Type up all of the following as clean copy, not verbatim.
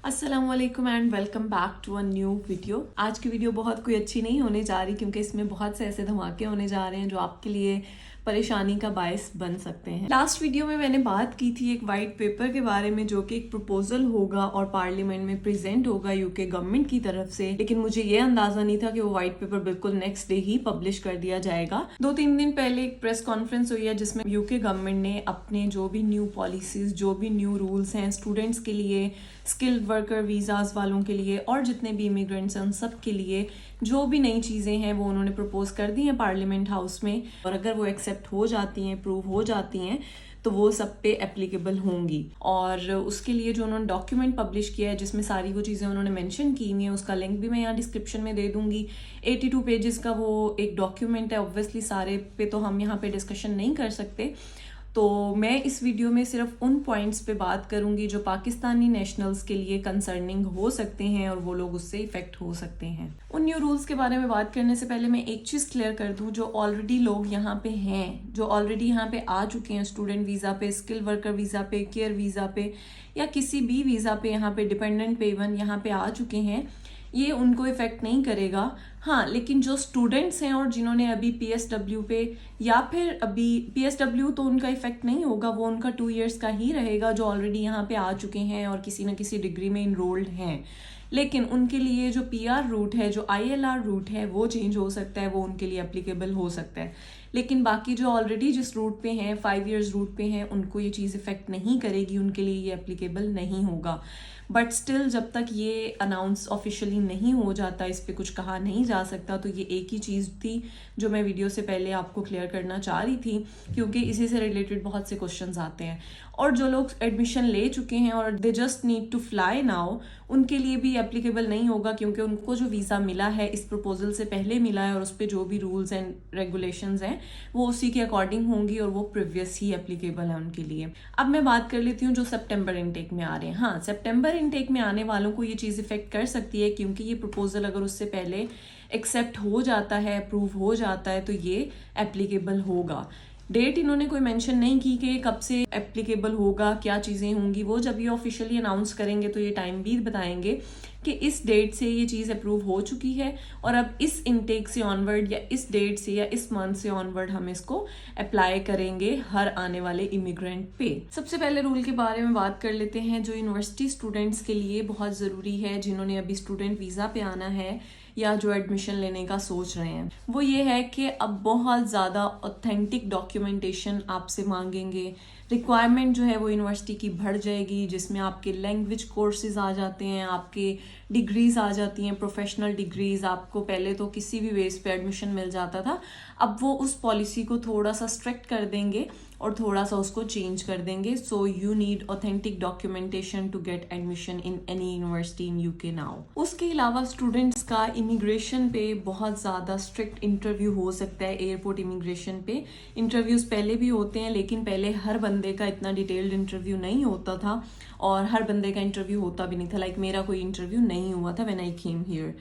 अस्सलामुअलैकुम and welcome back to a new video. आज की वीडियो बहुत कोई अच्छी नहीं होने जा रही क्योंकि इसमें बहुत से ऐसे धमाके होने जा रहे हैं जो आपके लिए परेशानी का बायस बन सकते हैं। लास्ट वीडियो में मैंने बात की थी एक वाइट पेपर के बारे में जो कि एक प्रपोजल होगा और पार्लियामेंट में प्रेजेंट होगा यूके गवर्नमेंट की तरफ से, लेकिन मुझे ये अंदाजा नहीं था कि वो वाइट पेपर बिल्कुल नेक्स्ट डे ही पब्लिश कर दिया जाएगा। 2-3 दिन पहले एक प्रेस कॉन्फ्रेंस हुई है जिसमें यूके गवर्नमेंट ने अपने जो भी न्यू पॉलिसीज, जो भी न्यू रूल्स हैं स्टूडेंट्स के लिए, स्किल्ड वर्कर वीजाज वालों के लिए और जितने भी इमिग्रेंट्स हैं उन सब के लिए जो भी नई चीज़ें हैं वो उन्होंने प्रपोज कर दी हैं पार्लियामेंट हाउस में, और अगर वो एक्सेप्ट हो जाती हैं, अप्रूव हो जाती हैं तो वो सब पे एप्लीकेबल होंगी। और उसके लिए जो उन्होंने डॉक्यूमेंट पब्लिश किया है जिसमें सारी वो चीज़ें उन्होंने मेंशन की हुई हैं, उसका लिंक भी मैं यहाँ डिस्क्रिप्शन में दे दूंगी। 82 पेजेस का वो एक डॉक्यूमेंट है। ऑब्वियसली सारे पे तो हम यहाँ पे डिस्कशन नहीं कर सकते, तो मैं इस वीडियो में सिर्फ उन पॉइंट्स पे बात करूंगी जो पाकिस्तानी नेशनल्स के लिए कंसर्निंग हो सकते हैं और वो लोग उससे इफेक्ट हो सकते हैं। उन न्यू रूल्स के बारे में बात करने से पहले मैं एक चीज़ क्लियर कर दूं, जो ऑलरेडी लोग यहाँ पे हैं, जो ऑलरेडी यहाँ पे आ चुके हैं स्टूडेंट वीज़ा पे, स्किल वर्कर वीज़ा पे, केयर वीज़ा पे या किसी भी वीज़ा पे यहाँ पे डिपेंडेंट पे इवन यहाँ पे आ चुके हैं, ये उनको इफेक्ट नहीं करेगा। हाँ, लेकिन जो स्टूडेंट्स हैं और जिन्होंने अभी PSW पे या फिर अभी PSW तो उनका इफेक्ट नहीं होगा, वो उनका 2 इयर्स का ही रहेगा, जो ऑलरेडी यहाँ पे आ चुके हैं और किसी न किसी डिग्री में इनरोल्ड हैं। लेकिन उनके लिए जो PR रूट है, जो ILR रूट है वो चेंज हो सकता है, वो उनके लिए एप्लीकेबल हो सकता है। लेकिन बाकी जो ऑलरेडी जिस रूट पे हैं, 5 इयर्स रूट पे हैं, उनको ये चीज़ इफेक्ट नहीं करेगी, उनके लिए ये एप्लीकेबल नहीं होगा। बट स्टिल जब तक ये अनाउंस ऑफिशियली नहीं हो जाता, इस पे कुछ कहा नहीं जा सकता, तो ये एक ही चीज़ थी जो मैं वीडियो से पहले आपको क्लियर करना चाह रही थी क्योंकि इसी से रिलेटेड बहुत से क्वेश्चंस आते हैं। और जो लोग एडमिशन ले चुके हैं और they just need to fly now, उनके लिए भी एप्लीकेबल नहीं होगा क्योंकि उनको जो वीज़ा मिला है इस प्रपोजल से पहले मिला है और उस पर जो भी रूल्स एंड रेगुलेशंस हैं वो उसी के अकॉर्डिंग होंगी और वो प्रीवियस ही एप्लीकेबल है उनके लिए। अब मैं बात कर लेती हूँ जो सितंबर इनटेक में आ रहे हैं। हाँ, सितंबर इनटेक में आने वालों को ये चीज़ इफेक्ट कर सकती है क्योंकि ये प्रपोजल अगर उससे पहले एक्सेप्ट हो जाता है, अप्रूव हो जाता है, तो ये एप्लीकेबल होगा। डेट इन्होंने कोई मेंशन नहीं की कि कब से एप्लीकेबल होगा, क्या चीज़ें होंगी, वो जब ये ऑफिशियली अनाउंस करेंगे तो ये टाइम भी बताएंगे कि इस डेट से ये चीज़ अप्रूव हो चुकी है और अब इस इनटेक से ऑनवर्ड या इस डेट से या इस मंथ से ऑनवर्ड हम इसको अप्लाई करेंगे हर आने वाले इमिग्रेंट पे। सबसे पहले रूल के बारे में बात कर लेते हैं जो यूनिवर्सिटी स्टूडेंट्स के लिए बहुत ज़रूरी है, जिन्होंने अभी स्टूडेंट वीज़ा पे आना है या जो एडमिशन लेने का सोच रहे हैं। वो ये है कि अब बहुत ज़्यादा ऑथेंटिक डॉक्यूमेंटेशन आपसे मांगेंगे। रिक्वायरमेंट जो है वो यूनिवर्सिटी की बढ़ जाएगी, जिसमें आपके लैंग्वेज कोर्सेज आ जाते हैं, आपके डिग्रीज आ जाती हैं, प्रोफेशनल डिग्रीज। आपको पहले तो किसी भी बेस पे एडमिशन मिल जाता था, अब वो उस पॉलिसी को थोड़ा सा स्ट्रिक्ट कर देंगे और थोड़ा सा उसको चेंज कर देंगे। So you need authentic documentation to get admission in any university in UK now. उसके अलावा स्टूडेंट्स का इमिग्रेशन पे बहुत ज़्यादा स्ट्रिक्ट इंटरव्यू हो सकता है। एयरपोर्ट इमिग्रेशन पे इंटरव्यूज़ पहले भी होते हैं, लेकिन पहले हर बंदे का इतना डिटेल्ड इंटरव्यू नहीं होता था और हर बंदे का इंटरव्यू होता भी नहीं था। लाइक मेरा कोई इंटरव्यू नहीं हुआ था व्हेन आई केम हियर।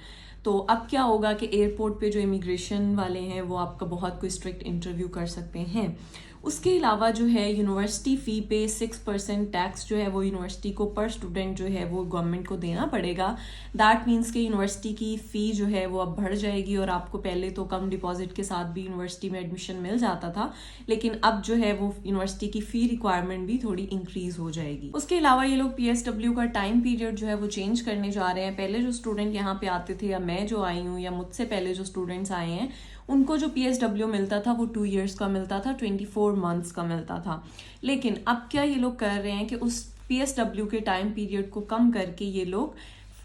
तो अब क्या होगा कि एयरपोर्ट पे जो इमिग्रेशन वाले हैं वो आपका बहुत कोई स्ट्रिक्ट इंटरव्यू कर सकते हैं। उसके अलावा जो है यूनिवर्सिटी फ़ी पे 6% टैक्स जो है वो यूनिवर्सिटी को पर स्टूडेंट जो है वो गवर्नमेंट को देना पड़ेगा। दैट मीन्स कि यूनिवर्सिटी की फ़ी जो है वो अब बढ़ जाएगी और आपको पहले तो कम डिपॉजिट के साथ भी यूनिवर्सिटी में एडमिशन मिल जाता था, लेकिन अब जो है वो यूनिवर्सिटी की फ़ी रिक्वायरमेंट भी थोड़ी इंक्रीज़ हो जाएगी। उसके अलावा ये लोग PSW का टाइम पीरियड जो है वो चेंज करने जा रहे हैं। पहले जो स्टूडेंट यहाँ पे आते थे या मैं जो आई हूँ या मुझसे पहले जो स्टूडेंट्स आए हैं, उनको जो PSW मिलता था वो 2 इयर्स का मिलता था, 24 मंथ्स का मिलता था। लेकिन अब क्या ये लोग कर रहे हैं कि उस PSW के टाइम पीरियड को कम करके ये लोग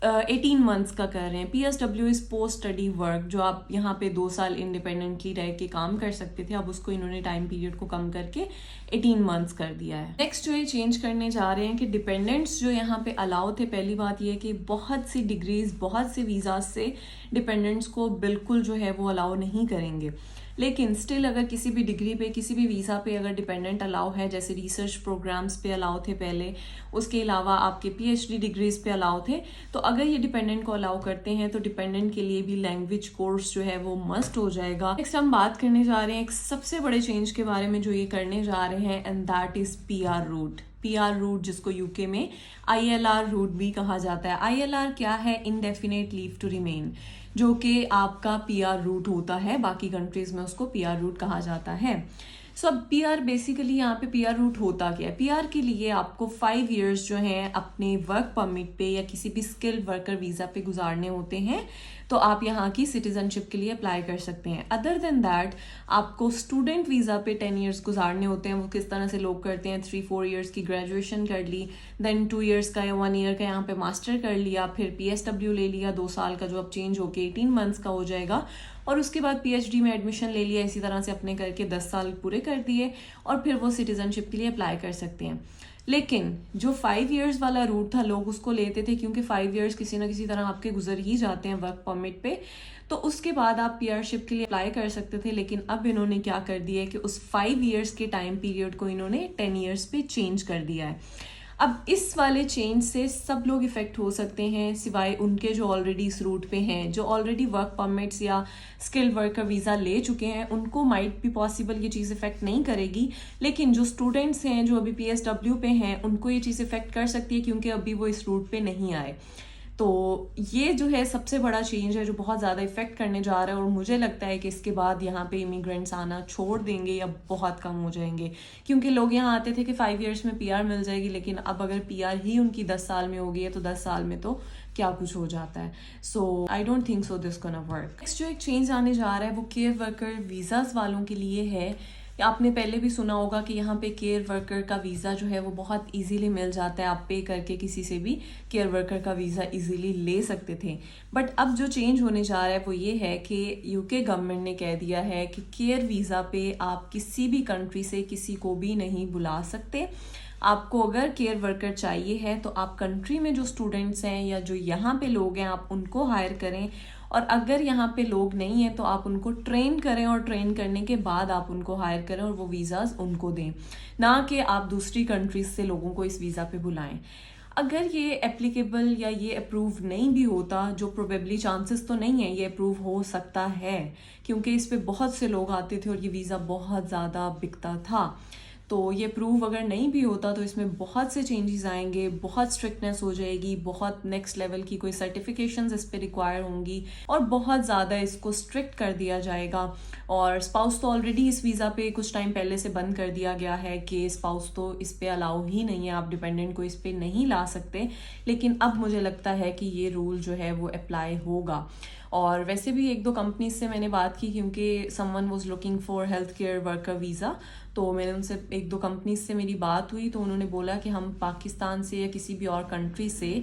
18 मंथ्स का कर रहे हैं। PSW is post study work, जो आप यहाँ पे 2 साल इंडिपेंडेंटली रह के काम कर सकते थे, अब उसको इन्होंने टाइम पीरियड को कम करके 18 मंथ्स कर दिया है। नेक्स्ट जो ये चेंज करने जा रहे हैं कि डिपेंडेंट्स जो यहाँ पे अलाउ थे, पहली बात ये कि बहुत सी डिग्रीज, बहुत से वीज़ाज से डिपेंडेंट्स को बिल्कुल जो है वो अलाउ नहीं करेंगे। लेकिन स्टिल अगर किसी भी डिग्री पे, किसी भी वीज़ा पे अगर डिपेंडेंट अलाउ है, जैसे रिसर्च प्रोग्राम्स पे अलाउ थे पहले, उसके अलावा आपके PhD डिग्रीज पे अलाउ थे, तो अगर ये डिपेंडेंट को अलाउ करते हैं तो डिपेंडेंट के लिए भी लैंग्वेज कोर्स जो है वो मस्ट हो जाएगा। नेक्स्ट हम बात करने जा रहे हैं एक सबसे बड़े चेंज के बारे में जो ये करने जा रहे हैं, and that is PR route. PR route, जिसको UK में ILR रूट भी कहा जाता है। ILR क्या है? इंडेफिनेट लीव टू रिमेन, जो कि आपका PR रूट होता है, बाकी कंट्रीज में उसको PR रूट कहा जाता है। सो अब PR बेसिकली यहाँ पे PR रूट होता क्या है? PR के लिए आपको 5 इयर्स जो हैं अपने वर्क परमिट पे या किसी भी स्किल्ड वर्कर वीज़ा पे गुजारने होते हैं, तो आप यहाँ की सिटीजनशिप के लिए अप्लाई कर सकते हैं। अदर देन दैट आपको स्टूडेंट वीज़ा पे 10 इयर्स गुजारने होते हैं। वो किस तरह से लोग करते हैं, 3-4 इयर्स की ग्रेजुएशन कर ली, देन 2 इयर्स का या 1 ईयर का यहाँ पे मास्टर कर लिया, फिर PSW ले लिया 2 साल का, जो अब चेंज होके 18 मंथ्स का हो जाएगा, और उसके बाद PhD में एडमिशन ले लिया, इसी तरह से अपने करके 10 साल पूरे कर दिए, और फिर वो सिटीजनशिप के लिए अप्लाई कर सकते हैं। लेकिन जो 5 इयर्स वाला रूट था, लोग उसको लेते थे क्योंकि 5 इयर्स किसी ना किसी तरह आपके गुजर ही जाते हैं वर्क परमिट पे, तो उसके बाद आप PRशिप के लिए अप्लाई कर सकते थे। लेकिन अब इन्होंने क्या कर दिया है कि उस 5 इयर्स के टाइम पीरियड को इन्होंने 10 इयर्स पे चेंज कर दिया है। अब इस वाले चेंज से सब लोग इफेक्ट हो सकते हैं, सिवाय उनके जो ऑलरेडी इस रूट पे हैं, जो ऑलरेडी वर्क परमिट्स या स्किल्ड वर्कर वीज़ा ले चुके हैं, उनको माइट भी पॉसिबल ये चीज़ इफेक्ट नहीं करेगी। लेकिन जो स्टूडेंट्स हैं, जो अभी PSW पे हैं, उनको ये चीज़ इफेक्ट कर सकती है क्योंकि अभी वो इस रूट पे नहीं आए। तो ये जो है सबसे बड़ा चेंज है जो बहुत ज़्यादा इफेक्ट करने जा रहा है, और मुझे लगता है कि इसके बाद यहाँ पे इमिग्रेंट्स आना छोड़ देंगे या बहुत कम हो जाएंगे, क्योंकि लोग यहाँ आते थे कि 5 इयर्स में PR मिल जाएगी, लेकिन अब अगर PR ही उनकी 10 साल में हो गई है तो 10 साल में तो क्या कुछ हो जाता है। So I don't think so this gonna work. Next जो एक चेंज आने जा रहा है वो केयर वर्कर वीज़ाज वालों के लिए है। आपने पहले भी सुना होगा कि यहाँ पे केयर वर्कर का वीज़ा जो है वो बहुत इजीली मिल जाता है, आप पे करके किसी से भी केयर वर्कर का वीज़ा इजीली ले सकते थे। बट अब जो चेंज होने जा रहा है वो ये है कि UK गवर्नमेंट ने कह दिया है कि केयर वीज़ा पे आप किसी भी कंट्री से किसी को भी नहीं बुला सकते। आपको अगर केयर वर्कर चाहिए है तो आप कंट्री में जो स्टूडेंट्स हैं या जो यहाँ पे लोग हैं आप उनको हायर करें, और अगर यहाँ पे लोग नहीं हैं तो आप उनको ट्रेन करें, और ट्रेन करने के बाद आप उनको हायर करें और वो वीज़ाज उनको दें, ना कि आप दूसरी कंट्रीज से लोगों को इस वीज़ा पे बुलाएं। अगर ये एप्लीकेबल या ये अप्रूव नहीं भी होता, जो प्रोबेबली चांसेस तो नहीं है, ये अप्रूव हो सकता है क्योंकि इस पे बहुत से लोग आते थे और ये वीज़ा बहुत ज़्यादा बिकता था। तो ये प्रूव अगर नहीं भी होता तो इसमें बहुत से चेंजेस आएंगे, बहुत स्ट्रिक्टनेस हो जाएगी, बहुत नेक्स्ट लेवल की कोई सर्टिफिकेशंस इस पे रिक्वायर होंगी, और बहुत ज़्यादा इसको स्ट्रिक्ट कर दिया जाएगा। और स्पाउस तो ऑलरेडी इस वीज़ा पे कुछ टाइम पहले से बंद कर दिया गया है कि स्पाउस तो इस पे अलाउ ही नहीं है, आप डिपेंडेंट को इस पे नहीं ला सकते। लेकिन अब मुझे लगता है कि ये रूल जो है वो अप्लाई होगा। और वैसे भी 1-2 कंपनीज से मैंने बात की, क्योंकि someone was looking for health care worker visa, तो मैंने उनसे 1-2 कंपनीज से मेरी बात हुई, तो उन्होंने बोला कि हम पाकिस्तान से या किसी भी और कंट्री से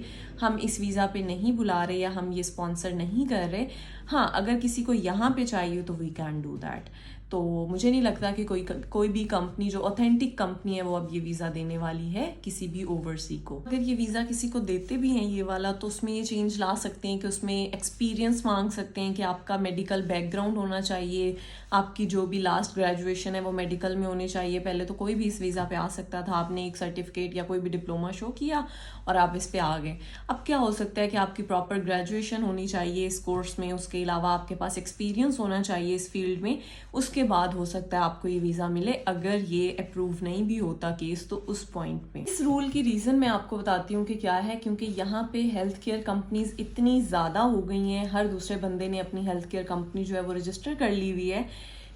हम इस वीज़ा पे नहीं बुला रहे या हम ये स्पॉन्सर नहीं कर रहे। हाँ, अगर किसी को यहाँ पे चाहिए तो वी कैन डू दैट। तो मुझे नहीं लगता कि कोई भी कंपनी जो ऑथेंटिक कंपनी है वो अब ये वीज़ा देने वाली है किसी भी ओवरसी को। अगर ये वीज़ा किसी को देते भी हैं ये वाला, तो उसमें ये चेंज ला सकते हैं कि उसमें एक्सपीरियंस मांग सकते हैं कि आपका मेडिकल बैकग्राउंड होना चाहिए, आपकी जो भी लास्ट ग्रेजुएशन है वो मेडिकल में होनी चाहिए। पहले तो कोई भी इस वीज़ा पे आ सकता था, आपने एक सर्टिफिकेट या कोई भी डिप्लोमा शो किया और आप इस पे आ गए। अब क्या हो सकता है कि आपकी प्रॉपर ग्रेजुएशन होनी चाहिए इस कोर्स में, उसके अलावा आपके पास एक्सपीरियंस होना चाहिए इस फील्ड में, उसके बाद हो सकता है आपको ये वीज़ा मिले। अगर ये अप्रूव नहीं भी होता केस तो उस पॉइंट पे। इस रूल की रीज़न मैं आपको बताती हूँ कि क्या है, क्योंकि यहाँ पे हेल्थ केयर कंपनीज इतनी ज़्यादा हो गई हैं, हर दूसरे बंदे ने अपनी हेल्थ केयर कंपनी जो है वो रजिस्टर कर ली हुई है,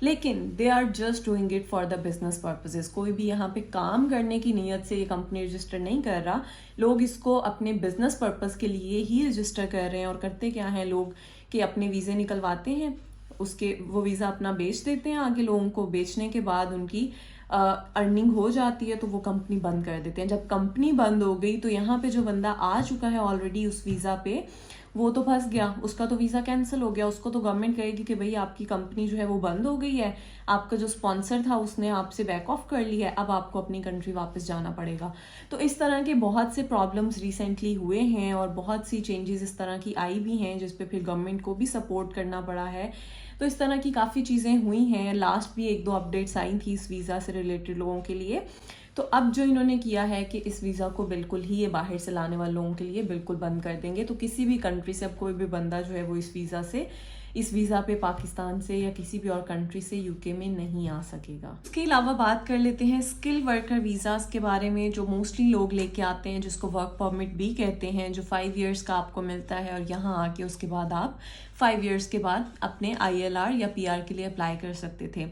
लेकिन they are just doing it for the business purposes. कोई भी यहाँ पे काम करने की नीयत से ये कंपनी रजिस्टर नहीं कर रहा, लोग इसको अपने बिजनेस पर्पज के लिए ही रजिस्टर कर रहे हैं। और करते क्या है लोग कि अपने वीज़े निकलवाते हैं, उसके वो वीज़ा अपना बेच देते हैं आगे लोगों को, बेचने के बाद उनकी अर्निंग हो जाती है तो वो कंपनी बंद कर देते हैं। जब कंपनी बंद हो गई तो यहाँ पे जो बंदा आ चुका है ऑलरेडी उस वीज़ा पे, वो तो फंस गया, उसका तो वीज़ा कैंसिल हो गया। उसको तो गवर्नमेंट कहेगी कि भाई आपकी कंपनी जो है वो बंद हो गई है, आपका जो स्पॉन्सर था उसने आपसे बैक ऑफ कर लिया है, अब आपको अपनी कंट्री वापस जाना पड़ेगा। तो इस तरह के बहुत से प्रॉब्लम्स रिसेंटली हुए हैं और बहुत सी चेंजेस इस तरह की आई भी हैं जिस पे फिर गवर्नमेंट को भी सपोर्ट करना पड़ा है। तो इस तरह की काफ़ी चीज़ें हुई हैं। लास्ट भी 1-2 अपडेट्स आई थी इस वीज़ा से रिलेटेड लोगों के लिए। तो अब जो इन्होंने किया है कि इस वीज़ा को बिल्कुल ही ये बाहर से लाने वाले लोगों के लिए बिल्कुल बंद कर देंगे। तो किसी भी कंट्री से अब कोई भी बंदा जो है वो इस वीज़ा पे पाकिस्तान से या किसी भी और कंट्री से यूके में नहीं आ सकेगा। इसके अलावा बात कर लेते हैं स्किल वर्कर वीज़ास के बारे में, जो मोस्टली लोग लेके आते हैं, जिसको वर्क परमिट भी कहते हैं, जो 5 इयर्स का आपको मिलता है और यहाँ आके उसके बाद आप 5 इयर्स के बाद अपने ILR या PR के लिए अप्लाई कर सकते थे।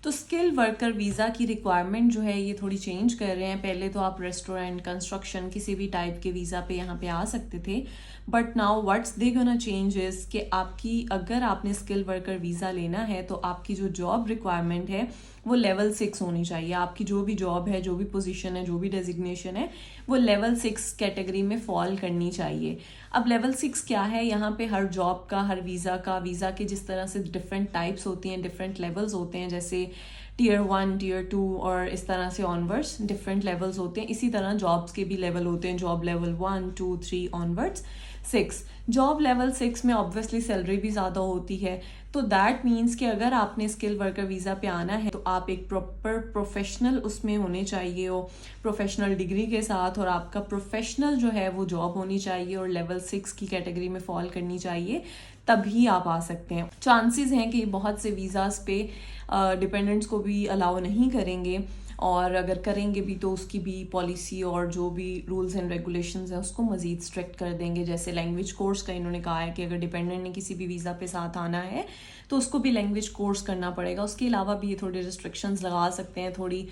तो स्किल वर्कर वीज़ा की रिक्वायरमेंट जो है ये थोड़ी चेंज कर रहे हैं। पहले तो आप रेस्टोरेंट, कंस्ट्रक्शन, किसी भी टाइप के वीज़ा पे यहाँ पे आ सकते थे, but now what's they gonna change is कि अगर आपने स्किल वर्कर वीज़ा लेना है तो आपकी जो जॉब रिक्वायरमेंट है वो लेवल 6 होनी चाहिए। आपकी जो भी जॉब है, जो भी पोजीशन है, जो भी डेजिग्नेशन है, वो लेवल 6 कैटेगरी में फॉल करनी चाहिए। अब लेवल 6 क्या है? यहाँ पे हर जॉब का, हर वीज़ा के जिस तरह से डिफरेंट टाइप्स होती हैं, डिफरेंट लेवल्स होते हैं, जैसे Tier 1, Tier 2 और इस तरह से ऑनवर्ड्स डिफरेंट लेवल्स होते हैं। इसी तरह जॉब्स के भी लेवल होते हैं, job level 1, 2, 3 onwards 6। Job level 6 में ऑब्वियसली सैलरी भी ज़्यादा होती है। तो दैट मीन्स कि अगर आपने स्किल वर्कर वीज़ा पे आना है तो आप एक प्रॉपर प्रोफेशनल उसमें होने चाहिए हो, प्रोफेशनल डिग्री के साथ, और आपका प्रोफेशनल जो है वो जॉब होनी चाहिए और लेवल 6 की कैटेगरी में फॉल करनी चाहिए, तभी आप आ सकते हैं। चांसेस हैं कि बहुत से वीज़ास पे डिपेंडेंट्स को भी अलाउ नहीं करेंगे, और अगर करेंगे भी तो उसकी भी पॉलिसी और जो भी रूल्स एंड रेगुलेशंस हैं उसको मज़ीद स्ट्रिक्ट कर देंगे। जैसे लैंग्वेज कोर्स का इन्होंने कहा है कि अगर डिपेंडेंट ने किसी भी वीज़ा पे साथ आना है तो उसको भी लैंग्वेज कोर्स करना पड़ेगा। उसके अलावा भी ये थोड़ी रिस्ट्रिक्शंस लगा सकते हैं, थोड़ी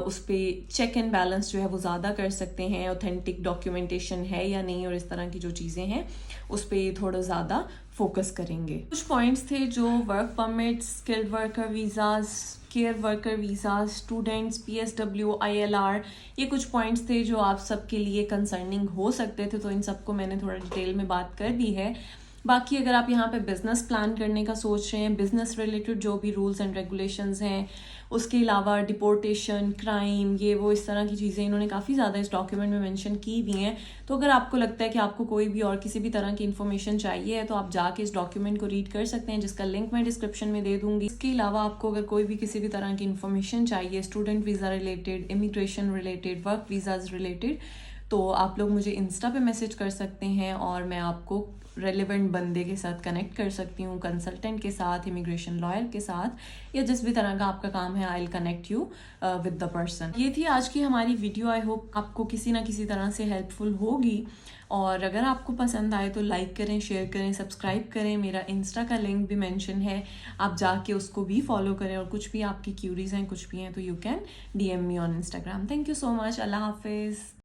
उस पर चेक एंड बैलेंस जो है वो ज़्यादा कर सकते हैं, ऑथेंटिक डॉक्यूमेंटेशन है या नहीं, और इस तरह की जो चीज़ें हैं उस पर थोड़ा ज़्यादा फोकस करेंगे। कुछ पॉइंट्स थे जो work permit, skilled worker visas, care worker visa, students, PSW, ILR, ये कुछ पॉइंट्स थे जो आप सबके लिए कंसर्निंग हो सकते थे। तो इन सबको मैंने थोड़ा डिटेल में बात कर दी है। बाकी अगर आप यहाँ पे बिजनेस प्लान करने का सोच रहे हैं, बिजनेस रिलेटेड जो भी रूल्स एंड रेगुलेशंस हैं, उसके अलावा डिपोर्टेशन, क्राइम, ये वो इस तरह की चीज़ें इन्होंने काफ़ी ज़्यादा इस डॉक्यूमेंट में मेंशन की हुई हैं। तो अगर आपको लगता है कि आपको कोई भी और किसी भी तरह की इन्फॉर्मेशन चाहिए है तो आप जाके इस डॉक्यूमेंट को रीड कर सकते हैं, जिसका लिंक मैं डिस्क्रिप्शन में दे दूँगी। इसके अलावा आपको अगर कोई भी किसी भी तरह की इन्फॉर्मेशन चाहिए, student visa related, immigration related, work visas related, तो आप लोग मुझे इंस्टा पे मैसेज कर सकते हैं और मैं आपको रेलिवेंट बंदे के साथ कनेक्ट कर सकती हूँ, कंसल्टेंट के साथ, इमिग्रेशन लॉयर के साथ, या जिस भी तरह का आपका काम है, I will connect you with the person. ये थी आज की हमारी वीडियो। आई होप आपको किसी ना किसी तरह से हेल्पफुल होगी, और अगर आपको पसंद आए तो लाइक करें, शेयर करें, सब्सक्राइब करें। मेरा इंस्टा का लिंक भी मेंशन है, आप जाके उसको भी फॉलो करें, और कुछ भी आपकी क्यूरीज हैं, कुछ भी हैं, तो you can DM me on Instagram. Thank you so much. अल्लाह हाफिज़।